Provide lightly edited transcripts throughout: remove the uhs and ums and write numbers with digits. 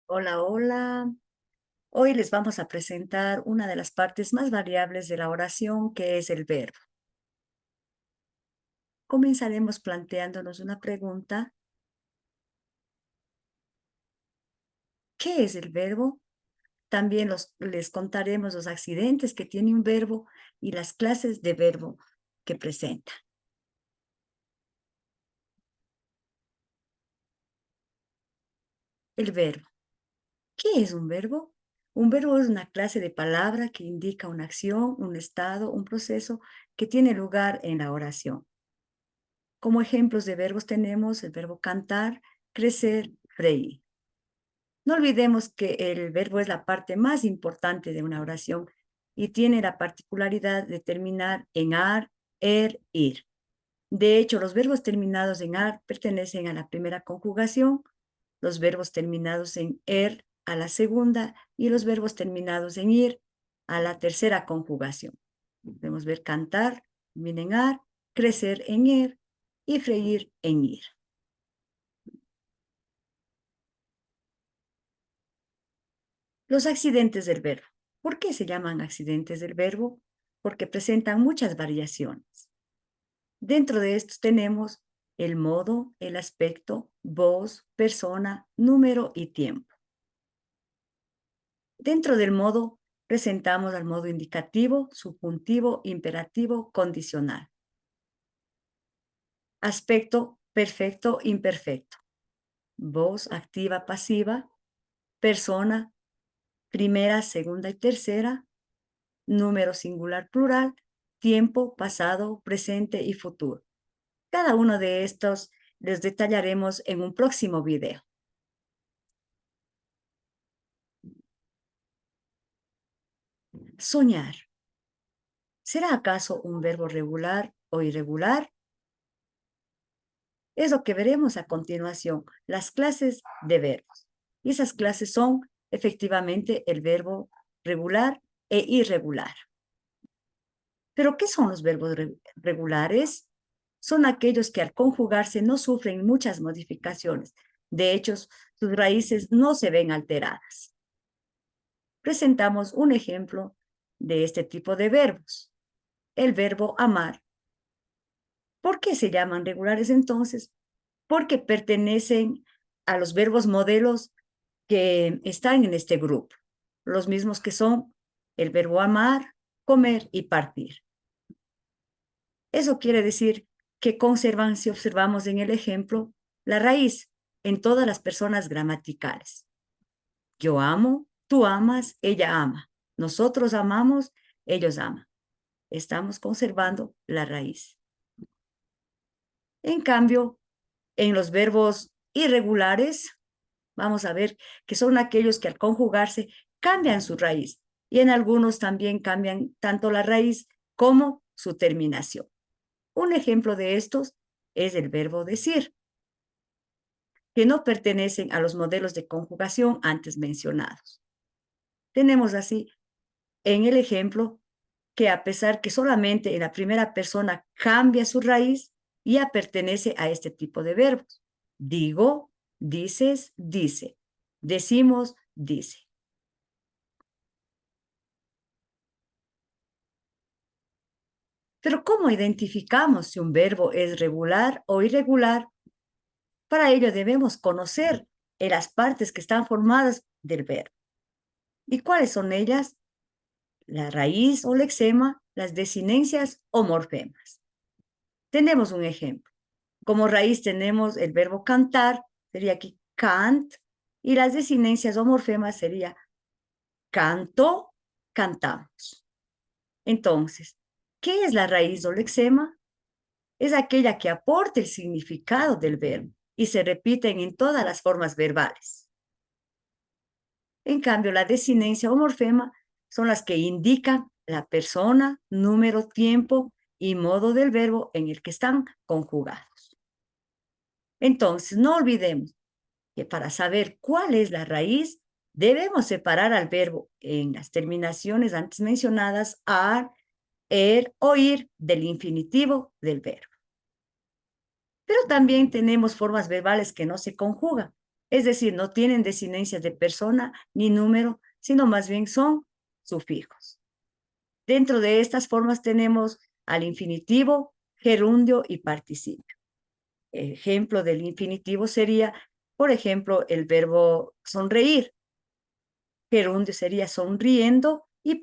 Hola, hola. Hoy les vamos a presentar una de las partes más variables de la oración, que es el verbo. Comenzaremos planteándonos una pregunta. ¿Qué es el verbo? También les contaremos los accidentes que tiene un verbo y las clases de verbo que presenta. El verbo. ¿Qué es un verbo? Un verbo es una clase de palabra que indica una acción, un estado, un proceso que tiene lugar en la oración. Como ejemplos de verbos tenemos el verbo cantar, crecer, reír. No olvidemos que el verbo es la parte más importante de una oración y tiene la particularidad de terminar en ar, ir. De hecho, los verbos terminados en ar pertenecen a la primera conjugación, los verbos terminados en a la segunda y los verbos terminados en ir a la tercera conjugación. Podemos ver cantar, termina en ar, crecer en y freír en ir. Los accidentes del verbo. ¿Por qué se llaman accidentes del verbo? Porque presentan muchas variaciones. Dentro de estos tenemos el modo, el aspecto, voz, persona, número y tiempo. Dentro del modo presentamos al modo indicativo, subjuntivo, imperativo, condicional. Aspecto, perfecto, imperfecto. Voz, activa, pasiva. Persona, primera, segunda y tercera. Número singular plural, tiempo, pasado, presente y futuro. Cada uno de estos les detallaremos en un próximo video. Soñar. ¿Será acaso un verbo regular o irregular? Es lo que veremos a continuación, las clases de verbos. Y esas clases son efectivamente el verbo regular e irregular. ¿Pero qué son los verbos regulares? Son aquellos que al conjugarse no sufren muchas modificaciones. De hecho, sus raíces no se ven alteradas. Presentamos un ejemplo de este tipo de verbos. El verbo amar. ¿Por qué se llaman regulares entonces? Porque pertenecen a los verbos modelos que están en este grupo. Los mismos que son el verbo amar, comer y partir. Eso quiere decir que conservan, si observamos en el ejemplo, la raíz en todas las personas gramaticales. Yo amo, tú amas, ella ama. Nosotros amamos, ellos aman. Estamos conservando la raíz. En cambio, en los verbos irregulares, vamos a ver que son aquellos que al conjugarse cambian su raíz y en algunos también cambian tanto la raíz como su terminación. Un ejemplo de estos es el verbo decir, que no pertenecen a los modelos de conjugación antes mencionados. Tenemos así en el ejemplo que a pesar que solamente en la primera persona cambia su raíz, ya pertenece a este tipo de verbos. Digo, dices, dice. Decimos, dice. Pero ¿cómo identificamos si un verbo es regular o irregular? Para ello debemos conocer las partes que están formadas del verbo. ¿Y cuáles son ellas? La raíz o lexema, las desinencias o morfemas. Tenemos un ejemplo. Como raíz tenemos el verbo cantar, sería aquí cant, y las desinencias o morfemas sería canto, cantamos. Entonces, ¿qué es la raíz o lexema? Es aquella que aporta el significado del verbo y se repiten en todas las formas verbales. En cambio, la desinencia o morfema son las que indican la persona, número, tiempo y modo del verbo en el que están conjugados. Entonces, no olvidemos que para saber cuál es la raíz, debemos separar al verbo en las terminaciones antes mencionadas, ar, o ir, del infinitivo del verbo. Pero también tenemos formas verbales que no se conjugan. Es decir, no tienen desinencias de persona ni número, sino más bien son sufijos. Dentro de estas formas tenemos al infinitivo, gerundio y participio. Ejemplo del infinitivo sería, por ejemplo, el verbo sonreír. Gerundio sería sonriendo y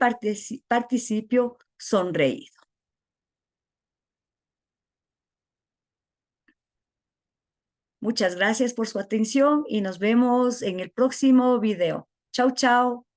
participio sonreído. Muchas gracias por su atención y nos vemos en el próximo video. Chau, chau.